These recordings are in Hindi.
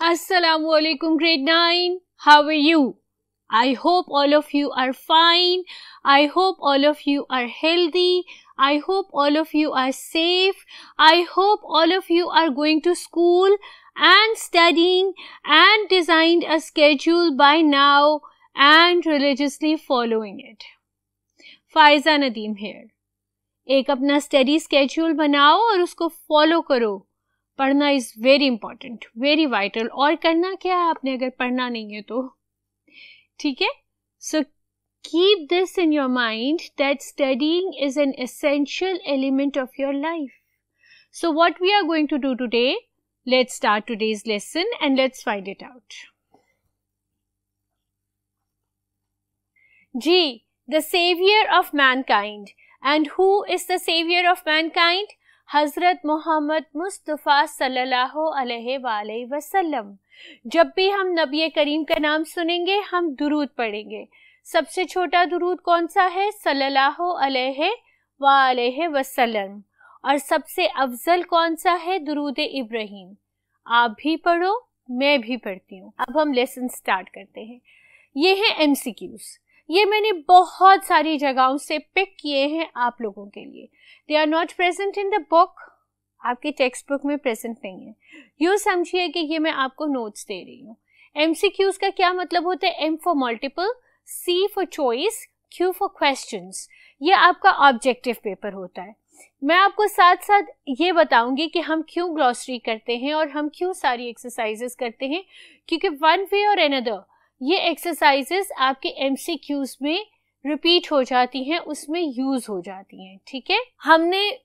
Assalamu alaikum grade 9. How are you? I hope all of you are fine. I hope all of you are healthy. I hope all of you are safe. I hope all of you are going to school and studying and designed a schedule by now and religiously following it. Faiza Nadeem here. एक अपना स्टडी स्केड्यूल बनाओ और उसको फॉलो करो. पढ़ना is very important, very vital. और करना क्या है आपने अगर पढ़ना नहीं है तो, ठीक है. So keep this in your mind that studying is an essential element of your life. So what we are going to do today, let's start today's lesson and let's find it out. जी, the saviour of mankind. And who is the savior of mankind? हज़रत मोहम्मद मुस्तफ़ा सल्लल्लाहु अलैहि वसल्लम. जब भी हम नबी करीम का नाम सुनेंगे हम दुरूद पढ़ेंगे. सबसे छोटा दुरूद कौन सा है? सल्लल्लाहु अलैहि वसल्लम. और सबसे अफजल कौन सा है? दुरूद इब्राहीम. आप भी पढ़ो, मैं भी पढ़ती हूँ. अब हम लेसन स्टार्ट करते हैं. ये है MCQs. ये मैंने बहुत सारी जगहों से पिक किए हैं आप लोगों के लिए. They are not present in the book. आपके टेक्स्ट बुक में प्रेजेंट नहीं है. यूँ समझिए कि ये मैं आपको नोट्स दे रही हूँ. MCQs का क्या मतलब होता है? M for multiple, C for choice, Q for questions. ये आपका ऑब्जेक्टिव पेपर होता है. मैं आपको साथ साथ ये बताऊंगी कि हम क्यों ग्लॉसरी करते हैं और हम क्यों सारी एक्सरसाइजेस करते हैं, क्योंकि वन वे और अनदर ये एक्सरसाइजेस आपके MCQs में रिपीट हो जाती हैं, उसमें यूज हो जाती हैं. ठीक है, हमने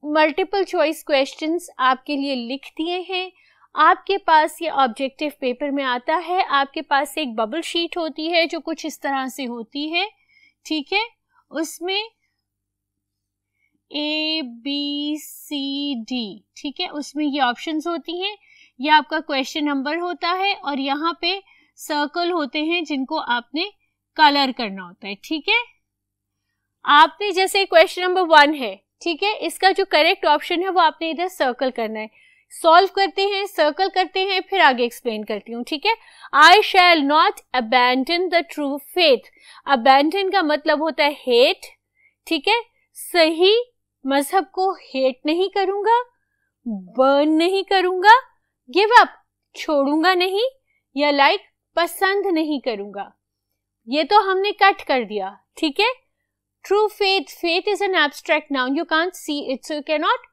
मल्टीपल चॉइस क्वेश्चंस आपके लिए लिख दिए हैं. आपके पास ये ऑब्जेक्टिव पेपर में आता है. आपके पास एक बबल शीट होती है जो कुछ इस तरह से होती है. ठीक है, उसमें ABCD, ठीक है, उसमें ये ऑप्शंस होती हैं. ये आपका क्वेश्चन नंबर होता है और यहाँ पे सर्कल होते हैं जिनको आपने कलर करना होता है. ठीक है, आपने जैसे क्वेश्चन नंबर 1 है, ठीक है, इसका जो करेक्ट ऑप्शन है वो आपने इधर सर्कल करना है. सॉल्व करते हैं, सर्कल करते हैं, फिर आगे एक्सप्लेन करती हूँ. ठीक है, I shall not abandon the true faith. Abandon का मतलब होता है हेट. ठीक है, सही मजहब को हेट नहीं करूंगा, बर्न नहीं करूंगा, गिव अप छोड़ूंगा नहीं, या लाइक पसंद नहीं करूंगा. ये तो हमने कट कर दिया. ठीक है, true faith, faith is an abstract noun, you can't see it so you can not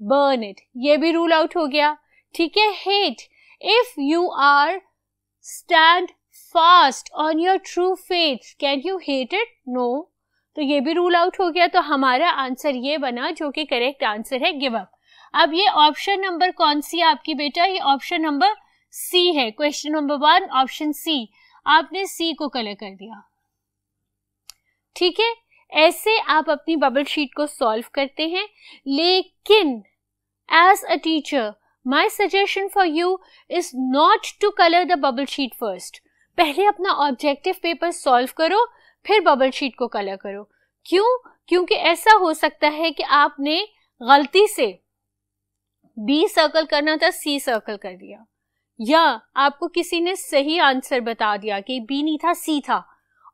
burn it. ये भी रूल आउट हो गया. ठीक है, hate, if you are stand fast on your true faith, can you hate it? No. तो ये भी रूल आउट हो गया. तो हमारा आंसर ये बना जो कि करेक्ट आंसर है, गिव अप. अब ये ऑप्शन नंबर कौन सी है आपकी बेटा? ये ऑप्शन नंबर C है. Question number 1 option C. आपने C को कलर कर दिया. ठीक है, ऐसे आप अपनी बबल शीट को सॉल्व करते हैं. लेकिन as a teacher my suggestion for you is not to colour the bubble sheet first. पहले अपना ऑब्जेक्टिव पेपर सॉल्व करो, फिर बबल शीट को कलर करो. क्यों? क्योंकि ऐसा हो सकता है कि आपने गलती से B सर्कल करना था, C सर्कल कर दिया, या आपको किसी ने सही आंसर बता दिया कि B नहीं था C था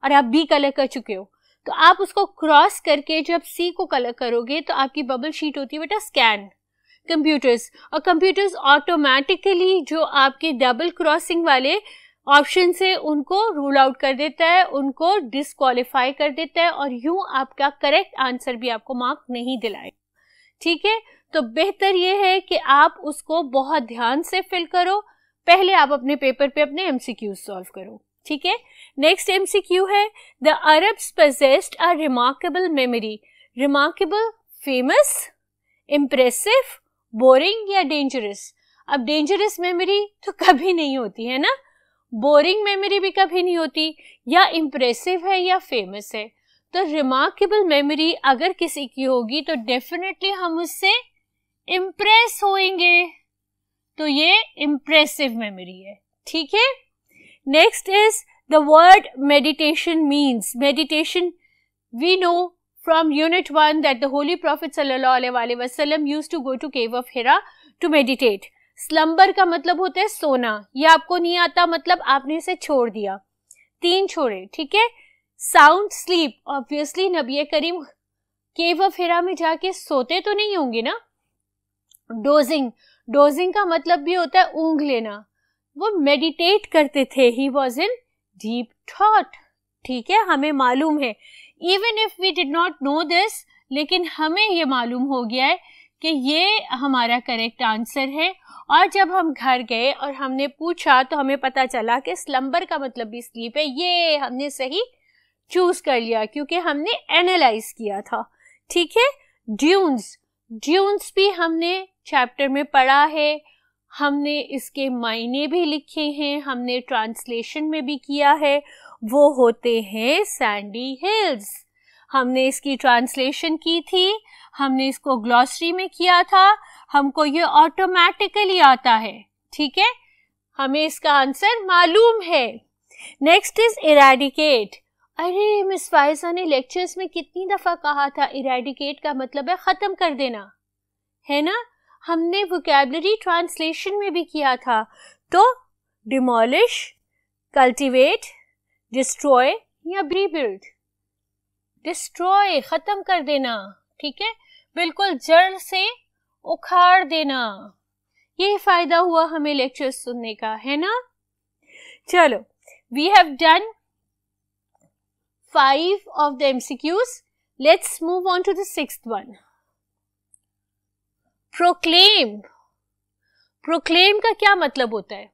और आप B कलर कर चुके हो. तो आप उसको क्रॉस करके जब C को कलर करोगे तो आपकी बबल शीट होती है बेटा स्कैन कंप्यूटर्स. और कंप्यूटर्स ऑटोमेटिकली जो आपके डबल क्रॉसिंग वाले ऑप्शन है उनको रूल आउट कर देता है, उनको डिस्क्वालीफाई कर देता है, और यूं आपका करेक्ट आंसर भी आपको मार्क नहीं दिलाएगा. ठीक है, तो बेहतर ये है कि आप उसको बहुत ध्यान से फिल करो. पहले आप अपने पेपर पे अपने MCQ सॉल्व करो. ठीक है, नेक्स्ट MCQ है, the Arabs possessed a remarkable memory. Remarkable, famous, impressive, boring या डेंजरस? अब डेंजरस मेमोरी तो कभी नहीं होती है ना, बोरिंग मेमोरी भी कभी नहीं होती, या इम्प्रेसिव है या फेमस है. तो रिमार्केबल मेमोरी अगर किसी की होगी तो डेफिनेटली हम उससे इम्प्रेस होएंगे. तो ये इम्प्रेसिव मेमोरी है. ठीक है, next is the word meditation means. Meditation we know from unit 1 that the Holy Prophet sallallahu alaihi wasallam used to go to cave of Hira to meditate. Slumber का मतलब होता है सोना, ये आपको नहीं आता मतलब आपने इसे छोड़ दिया, 3 छोड़े, ठीक है। Sound sleep, obviously Nabi Karim cave of हिरा में जाके सोते तो नहीं होंगे ना। डोजिंग, डोजिंग का मतलब भी होता है ऊंघ लेना, वो मेडिटेट करते थे, he was in deep thought, ठीक है, हमें मालूम है। Even if we did not know this, लेकिन हमें ये मालूम हो गया है कि ये हमारा करेक्ट आंसर है। और जब हम घर गए और हमने पूछा तो हमें पता चला कि स्लम्बर का मतलब भी स्लीप है, ये हमने सही चूज कर लिया क्योंकि हमने एनालाइज किया था, ठीक है। ड्यून्स, ड्यून्स भी हमने चैप्टर में पढ़ा है, हमने इसके मायने भी लिखे हैं, हमने ट्रांसलेशन में भी किया है, वो होते हैं सैंडी हिल्स। हमने इसकी ट्रांसलेशन की थी, हमने इसको ग्लॉसरी में किया था, हमको ये ऑटोमेटिकली आता है, ठीक है, हमें इसका आंसर मालूम है। Next is eradicate. अरे मिस फाइजा ने लेक्चर्स में कितनी दफा कहा था इरेडिकेट का मतलब है खत्म कर देना, है ना। हमने वोकैबुलरी ट्रांसलेशन में भी किया था। तो डिमोलिश, कल्टीवेट, डिस्ट्रॉय या रीबिल्ड। डिस्ट्रॉय खत्म कर देना, ठीक है, बिल्कुल जड़ से उखाड़ देना। ये फायदा हुआ हमें लेक्चर्स सुनने का, है ना। चलो, we have done 5 of the MCQs. Let's move on to the 6th one. Proclaim. Proclaim का क्या मतलब होता है?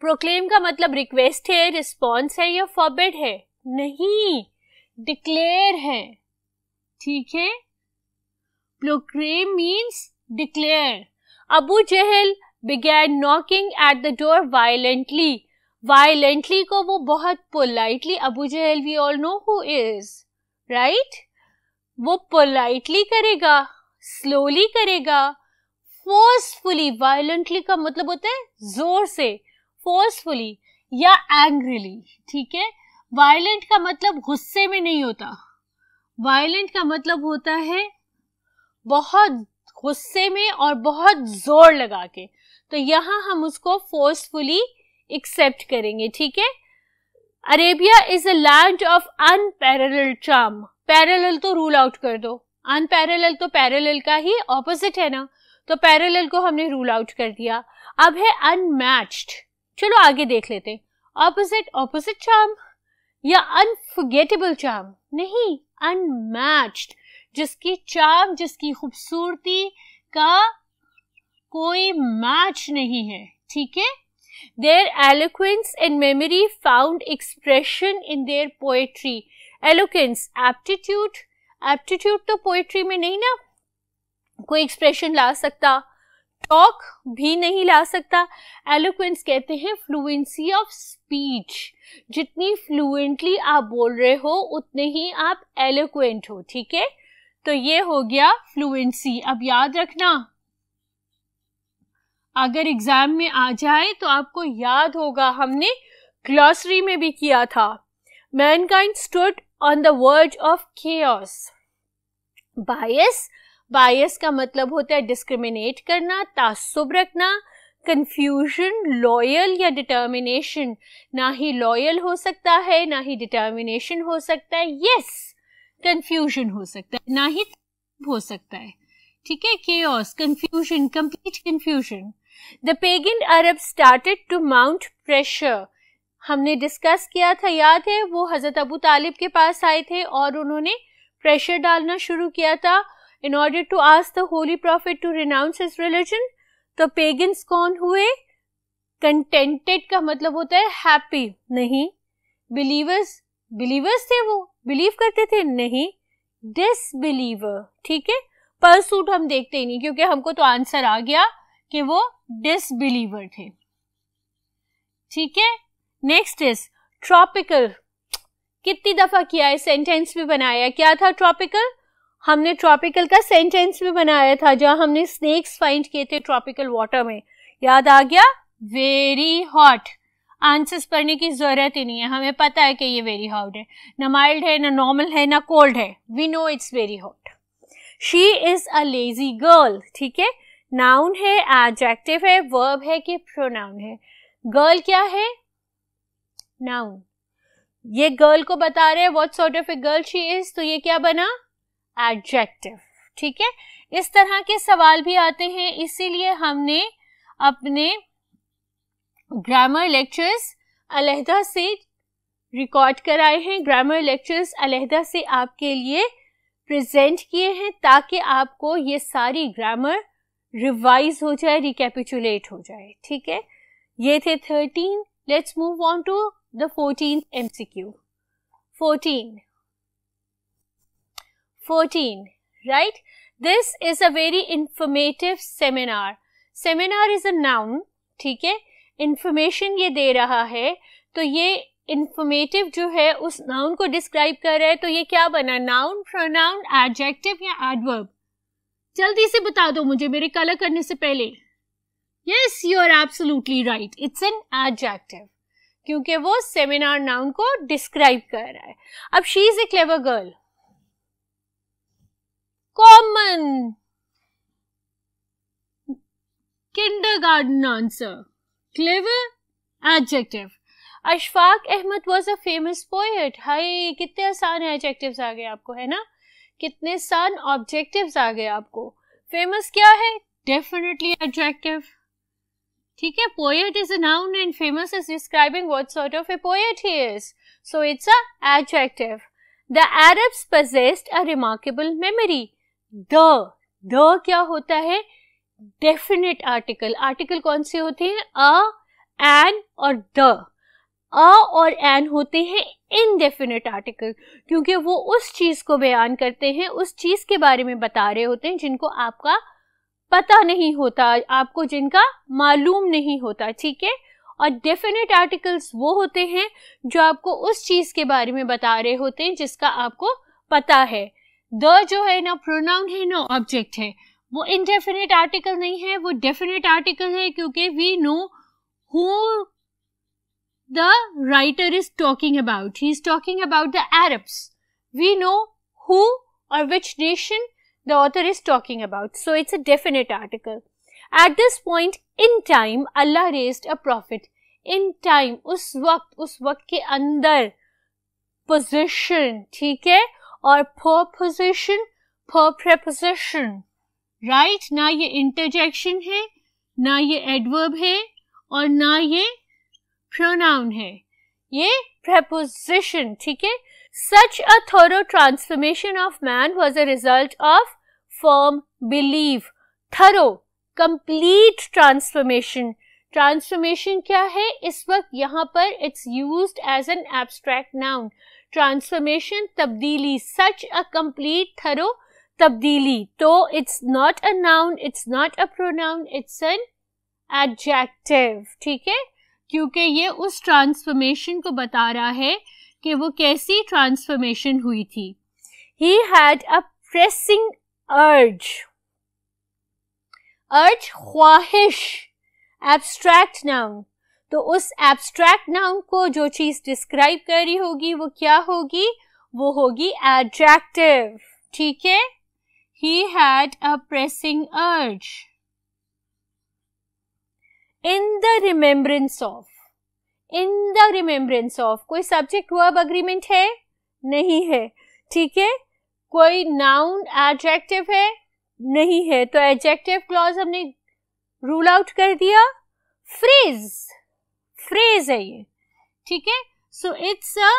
Proclaim का मतलब रिक्वेस्ट है, रिस्पॉन्स है या फॉरबिड है? नहीं, डिक्लेयर है, ठीक है। Proclaim means declare. Abu Jahl began knocking at the door violently. Violently को वो बहुत politely, Abu Jahl we all know who is, right? वो politely करेगा, slowly करेगा, forcefully, violently का मतलब होता है जोर से, forcefully या angrily, ठीक है। violent का मतलब गुस्से में नहीं होता, violent का मतलब होता है बहुत गुस्से में और बहुत जोर लगा के, तो यहाँ हम उसको forcefully एक्सेप्ट करेंगे, ठीक है। Arabia is a land of unparalleled charm. Parallel तो रूल आउट कर दो, अनपैरेलल तो पैरेलल का ही ऑपोजिट है ना, तो पैरेलल को हमने रूल आउट कर दिया। अब है अनमैच्ड, चलो आगे देख लेते। ऑपोजिट, ऑपोजिट चार्म या अनफॉरगेटेबल चार्म? नहीं, अनमैच्ड, जिसकी चार्म, जिसकी खूबसूरती का कोई मैच नहीं है, ठीक है। Their eloquence and memory found expression in their poetry. Eloquence, aptitude, aptitude तो poetry में नहीं ना कोई expression ला सकता, talk भी नहीं ला सकता। eloquence कहते हैं fluency of speech, जितनी fluently आप बोल रहे हो उतने ही आप eloquent हो, ठीक है। तो ये हो गया fluency। अब याद रखना, अगर एग्जाम में आ जाए तो आपको याद होगा, हमने ग्लॉसरी में भी किया था। Mankind stood on the verge of chaos. Bias, bias का मतलब होता है डिस्क्रिमिनेट करना, तासुब रखना। कंफ्यूजन, लॉयल या डिटर्मिनेशन, ना ही लॉयल हो सकता है ना ही डिटर्मिनेशन हो सकता है। यस, कंफ्यूजन हो सकता है, ना ही हो सकता है, ठीक है। Chaos, confusion, complete confusion. The pagan Arabs started to mount pressure. हमने डिस्कस किया था, याद है, वो हजरत अबू तालिब के पास आए थे और उन्होंने प्रेशर डालना शुरू किया था in order to ask the holy prophet to renounce his religion. तो pagans कौन हुए? Contented का मतलब होता है happy, नहीं। Believers, believers थे, वो बिलीव करते थे, नहीं। Disbeliever, ठीक है। परसूट हम देखते ही नहीं क्योंकि हमको तो आंसर आ गया कि वो डिसबिलीवर थे, ठीक है। Next is tropical. कितनी दफा किया है, सेंटेंस भी बनाया। क्या था ट्रॉपिकल? हमने ट्रॉपिकल का सेंटेंस भी बनाया था जहां हमने स्नेक्स फाइंड किए थे ट्रॉपिकल वाटर में, याद आ गया। वेरी हॉट, आंसर्स पढ़ने की जरूरत ही नहीं है, हमें पता है कि ये वेरी हॉट है, ना माइल्ड है, ना नॉर्मल है, ना कोल्ड है, we know it's very hot. She is a lazy girl, ठीक है। नाउन है, एडजेक्टिव है, वर्ब है कि प्रोनाउन है? गर्ल क्या है? नाउन। ये गर्ल को बता रहे हैं what sort of a girl she is, तो ये क्या बना? एडजेक्टिव। ठीक है, इस तरह के सवाल भी आते हैं, इसीलिए हमने अपने ग्रामर लेक्चर्स अलहदा से रिकॉर्ड कराए हैं, ग्रामर लेक्चर्स अलहदा से आपके लिए प्रेजेंट किए हैं, ताकि आपको ये सारी ग्रामर रिवाइज हो जाए, रिकैपिचुलेट हो जाए। ठीक है, ये थे 13। Let's move on to the 14th MCQ। 14, right? This is a very informative seminar. Seminar is a noun, ठीक है, information ये दे रहा है, तो ये informative जो है उस noun को describe कर रहा है, तो ये क्या बना? noun, pronoun, adjective या adverb? जल्दी से बता दो मुझे मेरे कलर करने से पहले। Yes, you are absolutely right. It's an adjective, क्योंकि वो seminar noun को describe कर रहा है। अब she is a clever girl. Common kindergarten answer. Clever adjective. Ashfaq Ahmad was a famous poet. हाय, कितने आसान adjectives आ गए आपको, है ना? कितने आसान objectives आ गए आपको। famous क्या है? Definitely adjective. ठीक है, poet is a noun and famous is describing what sort of a poet he is. So it's a adjective. The Arabs possessed a remarkable memory. The क्या होता है? Definite article. आर्टिकल कौन से होते हैं? अ, एन और द। अ और एन होते हैं इनडेफिनेट आर्टिकल, क्योंकि वो उस चीज को बयान करते हैं, उस चीज के बारे में बता रहे होते हैं जिनको आपका पता नहीं होता, आपको जिनका मालूम नहीं होता। ठीक है, और डेफिनेट आर्टिकल्स वो होते हैं जो आपको उस चीज के बारे में बता रहे होते हैं जिसका आपको पता है। द जो है ना प्रोनाउन है ना ऑब्जेक्ट है, वो इनडेफिनेट आर्टिकल नहीं है, वो डेफिनेट आर्टिकल है, क्योंकि we know who the writer is talking about. He is talking about the Arabs. We know who और which nation the author is talking about, so it's a definite article. At this point in time Allah raised a prophet. In time, उस वक्त के अंदर, पोजीशन, ठीक है, और for position, for preposition, right? ना ये interjection है, ना ये adverb है, और ना ये pronoun है, ये preposition, ठीक है? Such a thorough transformation of man was a result of firm belief. Thorough, complete transformation. Transformation क्या है? इस वक्त यहाँ पर it's used as an abstract noun. Transformation, तब्दीली, सच अ कंप्लीट थरो तब्दीली, तो it's not a noun, it's not a pronoun, it's an adjective. ठीक है, क्योंकि ये उस ट्रांसफॉर्मेशन को बता रहा है कि वो कैसी ट्रांसफॉर्मेशन हुई थी। ही हैड अ प्रेसिंग अर्ज। अर्ज ख्वाहिश, एब्स्ट्रैक्ट नाउन, तो उस एब्स्ट्रैक्ट नाउन को जो चीज डिस्क्राइब कर रही होगी वो क्या होगी? वो होगी एडजेक्टिव। ठीक है, ही हैड अ प्रेसिंग अर्ज। In the remembrance of, in the remembrance of, कोई सब्जेक्ट वर्ब अग्रीमेंट है? नहीं है। ठीक है, कोई नाउन एडजेक्टिव है? नहीं है, तो एडजेक्टिव क्लॉज हमने रूल आउट कर दिया। फ्रेज, फ्रेज है ये। ठीक है, सो इट्स अ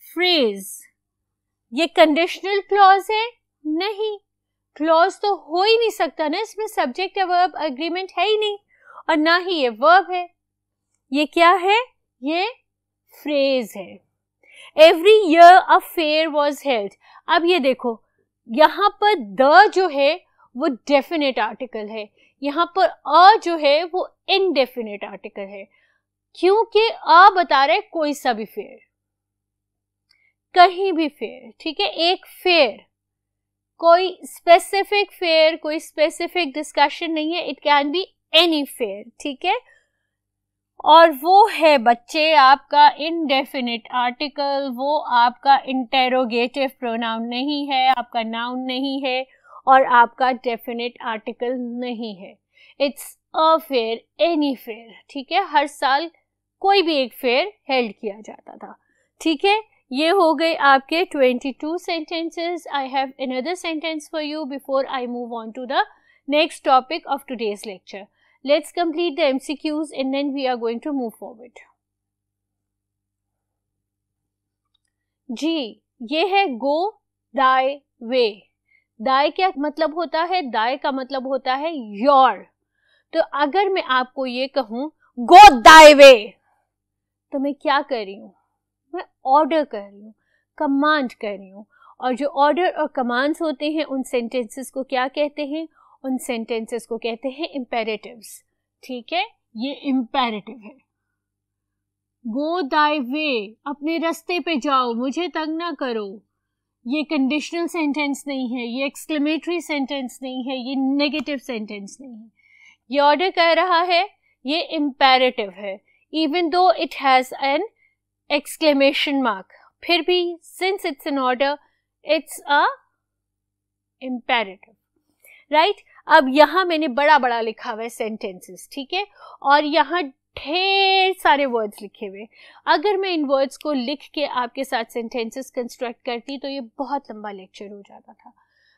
फ्रेज। ये कंडीशनल क्लॉज है? नहीं, क्लॉज तो हो ही नहीं सकता ना, इसमें सब्जेक्ट या वर्ब अग्रीमेंट है ही नहीं, और ना ही ये वर्ब है। ये क्या है? ये फ्रेज है। Every year a fair was held. अब ये देखो, यहाँ पर द जो है वो डेफिनेट आर्टिकल है, यहाँ पर अ जो है वो इनडेफिनेट आर्टिकल है, क्योंकि अ बता रहे कोई सा भी फेयर, कहीं भी फेयर। ठीक है, एक फेयर, कोई स्पेसिफिक फेयर, कोई स्पेसिफिक डिस्कशन नहीं है, it can be any fair. ठीक है, और वो है बच्चे आपका इनडेफिनेट आर्टिकल, वो आपका इंटेरोगेटिव प्रोनाउन नहीं है, आपका नाउन नहीं है, और आपका डेफिनेट आर्टिकल नहीं है। It's a fair, any fair, ठीक है, हर साल कोई भी एक फेयर हेल्ड किया जाता था, ठीक है। ये हो गए आपके 22 sentences. I have another sentence for you before I move on to the next topic of today's lecture. Let's complete the MCQs and then we are going to move forward. जी, ये है go thy way. thy क्या मतलब होता है? thy का मतलब होता है your. तो अगर मैं आपको ये कहूँ go thy way, तो मैं क्या कर रही हूँ? मैं ऑर्डर कर रही हूँ, कमांड कर रही हूँ। और जो ऑर्डर और कमांड्स होते हैं उन सेंटेंसेस को क्या कहते हैं? उन सेंटेंसेस को कहते हैं इम्पेरेटिव्स, ठीक है। ये इम्पेरेटिव है। गो दाई वे, अपने रास्ते पे जाओ, मुझे तंग ना करो। ये कंडीशनल सेंटेंस नहीं है, ये एक्सक्लेमेटरी सेंटेंस नहीं है, ये नेगेटिव सेंटेंस नहीं है। ये ऑर्डर कर रहा है, ये इम्पेरेटिव है, even though it has an exclamation mark, फिर भी since it's an order it's a imperative, right? अब यहाँ मैंने बड़ा बड़ा लिखा हुआ है sentences, ठीक है, और यहाँ ढेर सारे वर्ड्स लिखे हुए। अगर मैं इन वर्ड्स को लिख के आपके साथ sentences कंस्ट्रक्ट करती तो ये बहुत लंबा लेक्चर हो जाता था।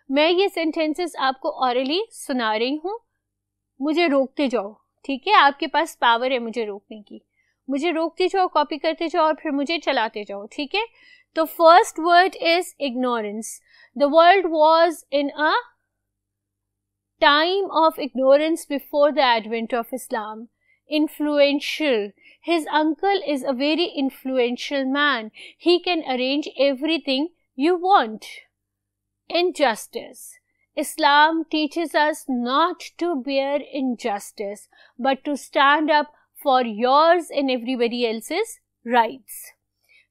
मैं ये sentences आपको orally सुना रही हूँ, मुझे रोकते जाओ, ठीक है, आपके पास पावर है मुझे रोकने की, मुझे रोकते जाओ, कॉपी करते जाओ और फिर मुझे चलाते जाओ, ठीक है। तो first word is ignorance. The world was in a time of ignorance before the advent of Islam. Influential, his uncle is a very influential man, he can arrange everything you want. Injustice, Islam teaches us not to bear injustice but to stand up for yours and everybody else's rights.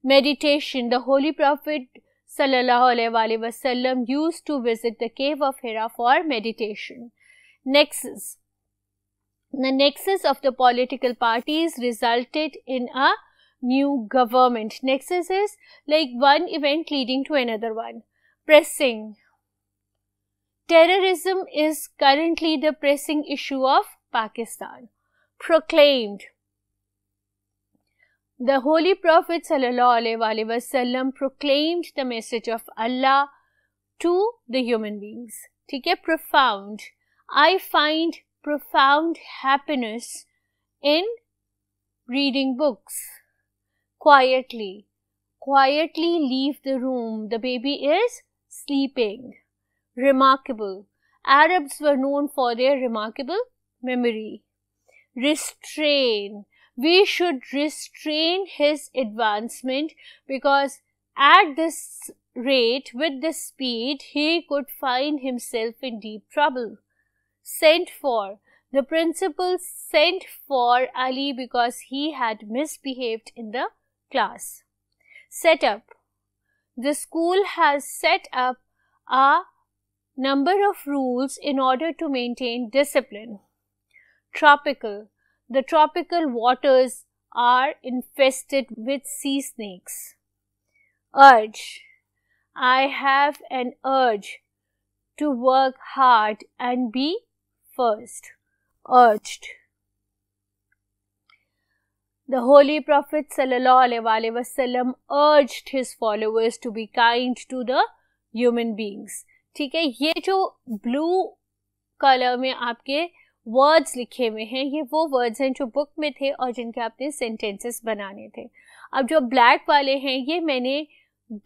Meditation, the Holy Prophet sallallahu alaihi wasallam used to visit the cave of Hira for meditation. Nexus, the nexus of the political parties resulted in a new government. Nexus is like one event leading to another one. Pressing, terrorism is currently the pressing issue of Pakistan. Proclaimed, the Holy Prophet sallallahu alaihi wasallam proclaimed the message of Allah to the human beings, ठीक है। Profound, I find profound happiness in reading books. Quietly, quietly leave the room, the baby is sleeping. Remarkable, Arabs were known for their remarkable memory. Restrain, we should restrain his advancement because at this rate, with this speed, he could find himself in deep trouble. Sent for, the principal sent for Ali because he had misbehaved in the class. Set up, the school has set up a number of rules in order to maintain discipline. Tropical, the tropical waters are infested with sea snakes. Urge, I have an urge to work hard and be first. Urged, the Holy Prophet sallallahu alaihi wasallam urged his followers to be kind to the human beings. ठीक है, ये जो ब्लू कलर में आपके वर्ड्स लिखे हुए हैं ये वो वर्ड्स हैं जो बुक में थे और जिनके आपने सेंटेंसेस बनाने थे। अब जो ब्लैक वाले हैं ये मैंने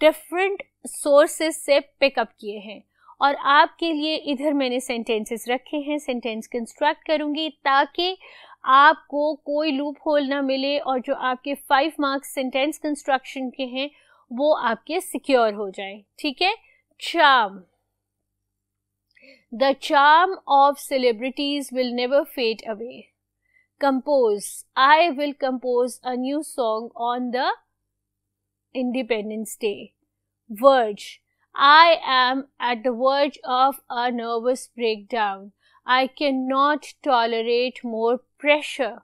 डिफरेंट सोर्सेस से पिकअप किए हैं और आपके लिए इधर मैंने सेंटेंसेस रखे हैं, सेंटेंस कंस्ट्रक्ट करूंगी ताकि आपको कोई लूप होल ना मिले और जो आपके 5 मार्क्स सेंटेंस कंस्ट्रक्शन के हैं वो आपके सिक्योर हो जाए, ठीक है। Charm, the charm of celebrities will never fade away. Compose, I will compose a new song on the Independence Day. Verge, I am at the verge of a nervous breakdown. I cannot tolerate more pressure.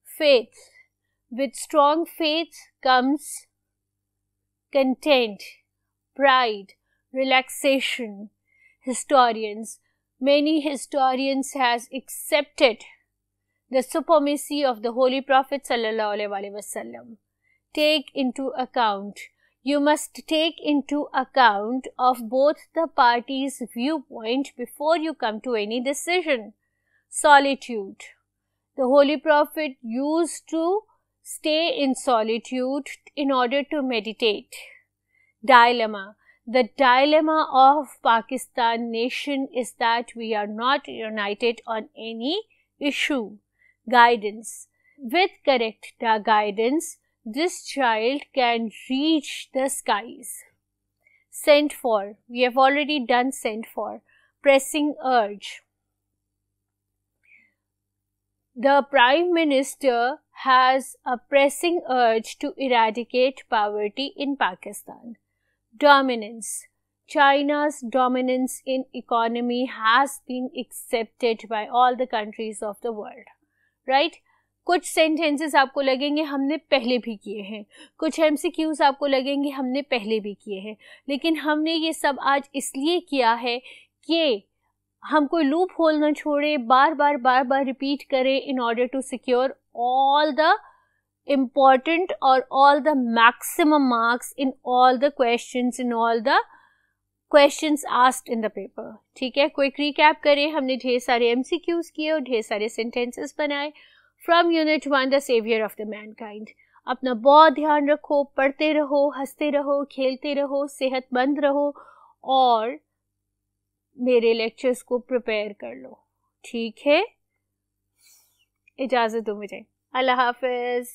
Faith, with strong faith comes content, pride, relaxation. historians, many historians has accepted the supremacy of the Holy Prophet sallallahu alaihi wasallam. Take into account, you must take into account of both the parties' viewpoint before you come to any decision. Solitude. The Holy Prophet used to stay in solitude in order to meditate. Dilemma. The dilemma of Pakistan nation is that we are not united on any issue. Guidance. With correct guidance, this child can reach the skies. Sent for. We have already done sent for. Pressing urge. The Prime Minister has a pressing urge to eradicate poverty in Pakistan. Dominance. China's dominance in economy has been accepted by all the countries of the world. Right? कुछ सेंटेंसेस आपको लगेंगे हमने पहले भी किए हैं, कुछ MCQs आपको लगेंगे हमने पहले भी किए हैं, लेकिन हमने ये सब आज इसलिए किया है कि हम कोई लूप होल ना छोड़े, बार बार रिपीट करें in order to secure all the important or all the maximum marks in all the questions, in all the questions asked in the paper. ठीक है, क्विक रिकैप करें. हमने ढेर सारे MCQs किए और ढेर सारे सेंटेंसेस बनाए from unit 1 the saviour of the mankind. अपना बहुत ध्यान रखो, पढ़ते रहो, हंसते रहो, खेलते रहो, सेहतमंद रहो और मेरे लेक्चर्स को प्रिपेयर कर लो. ठीक है, इजाज़त दो मुझे. अल्लाह हाफिज़.